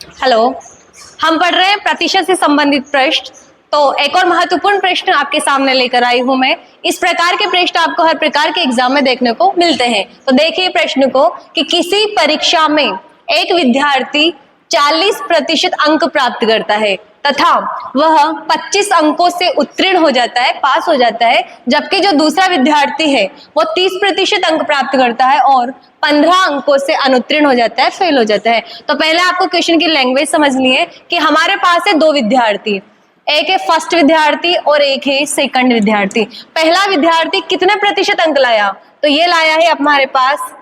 Hello, हम पढ़ रहे हैं प्रतिशत से संबंधित प्रश्न। तो एक और महत्वपूर्ण प्रश्न आपके सामने लेकर आई हूं मैं। इस प्रकार के प्रश्न आपको हर प्रकार के एग्जाम में देखने को मिलते हैं। तो देखिए प्रश्न को कि किसी परीक्षा में एक विद्यार्थी 40% अंक प्राप्त करता है तथा वह 25 अंकों से उत्तीर्ण हो जाता है, पास हो जाता है, जबकि जो दूसरा विद्यार्थी है वो 30% अंक प्राप्त करता है और 15 अंकों से अनुत्तीर्ण हो जाता है, फेल हो जाता है। तो पहले आपको क्वेश्चन की लैंग्वेज समझनी है कि हमारे पास है दो विद्यार्थी, एक है फर्स्ट विद्यार्थी और एक है सेकंड विद्यार्थी। पहला विद्यार्थी कितने प्रतिशत अंक लाया? तो ये लाया है हमारे पास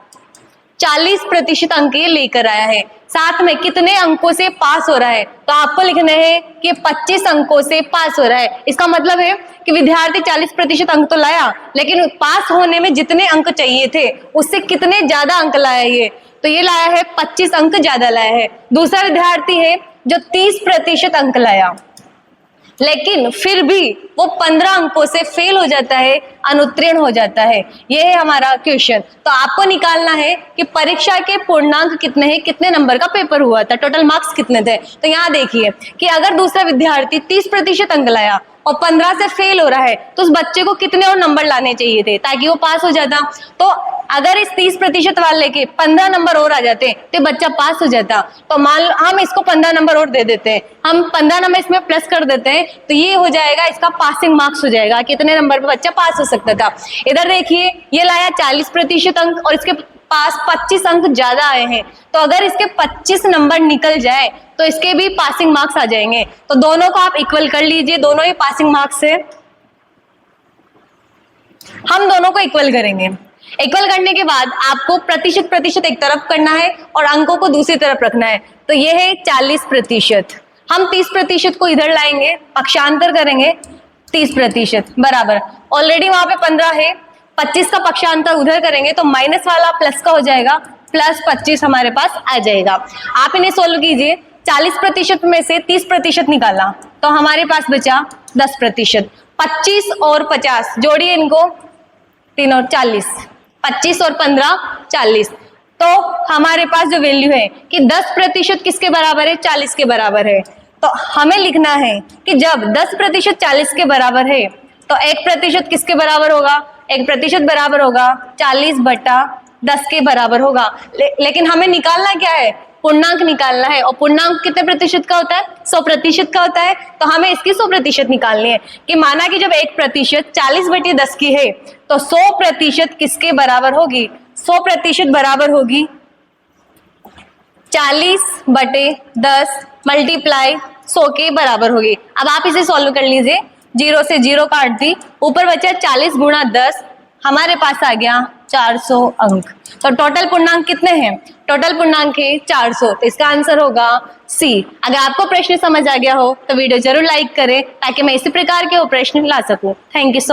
40% अंक ये लेकर आया है। साथ में कितने अंकों से पास हो रहा है? तो आपको लिखना है कि 25 अंकों से पास हो रहा है। इसका मतलब है कि विद्यार्थी 40% अंक तो लाया, लेकिन पास होने में जितने अंक चाहिए थे उससे कितने ज्यादा अंक लाया ये? तो ये लाया है 25 अंक ज्यादा लाया है। दूसरा विद्यार्थी है जो 30% अंक लाया, लेकिन फिर भी वो 15 अंकों से फेल हो जाता है, अनुत्तीर्ण हो जाता है। ये है हमारा क्वेश्चन। तो आपको निकालना है कि परीक्षा के पूर्णांक कितने हैं, कितने नंबर का पेपर हुआ था, टोटल मार्क्स कितने थे। तो यहाँ देखिए कि अगर दूसरा विद्यार्थी 30% अंक लाया और 15 से फेल हो रहा है तो उस बच्चे को कितने और नंबर लाने चाहिए थे ताकि वो पास हो जाता। तो अगर इस 30% वाले के 15 नंबर और आ जाते तो बच्चा पास हो जाता। तो मान लो हम इसको 15 नंबर और दे देते हैं, हम 15 नंबर इसमें प्लस कर देते हैं, तो ये हो जाएगा इसका पासिंग मार्क्स हो जाएगा, कितने नंबर पे बच्चा पास हो सकता था। इधर देखिए ये लाया 40% अंक और इसके पास 25 अंक ज्यादा आए हैं। तो अगर इसके 25 नंबर निकल जाए तो इसके भी पासिंग मार्क्स आ जाएंगे। तो दोनों को आप इक्वल कर लीजिए, दोनों ही पासिंग मार्क्स है, हम दोनों को इक्वल करेंगे। इक्वल करने के बाद आपको प्रतिशत एक तरफ करना है और अंकों को दूसरी तरफ रखना है। तो ये है 40%। हम 30% को इधर लाएंगे, पक्षांतर करेंगे, 30% बराबर, ऑलरेडी वहां पे 15 है, 25 का पक्षांतर उधर करेंगे तो माइनस वाला प्लस का हो जाएगा, प्लस 25 हमारे पास आ जाएगा। आप इन्हें सोल्व कीजिए। 40% में से 30% निकाला तो हमारे पास बचा 10%। 25 और 50 जोड़िए इनको, 3 और 40, 25 और 15 40। तो हमारे पास जो वैल्यू है कि 10% किसके बराबर है? 40 के बराबर है। तो हमें लिखना है कि जब 10% 40 के बराबर है तो 1% किसके बराबर होगा? 1% बराबर होगा 40/10 के बराबर होगा। लेकिन हमें निकालना क्या है? पूर्णांक निकालना है, और पूर्णांक कितने प्रतिशत का होता है? 100% का होता है। तो हमें इसकी 100% निकालनी है कि माना कि जब 1% 40/10 की है तो 100% किसके बराबर होगी? 100% बराबर होगी 40/10 मल्टीप्लाई 100 के बराबर होगी। अब आप इसे सॉल्व कर लीजिए, 0 से 0 काट दी, ऊपर बचा 40 गुणा 10, हमारे पास आ गया 400 अंक। तो टोटल पूर्णांक कितने हैं? टोटल पूर्णांक है 400। तो इसका आंसर होगा सी। अगर आपको प्रश्न समझ आ गया हो तो वीडियो जरूर लाइक करें ताकि मैं इसी प्रकार के वो प्रश्न ला सकूं। Thank you so much.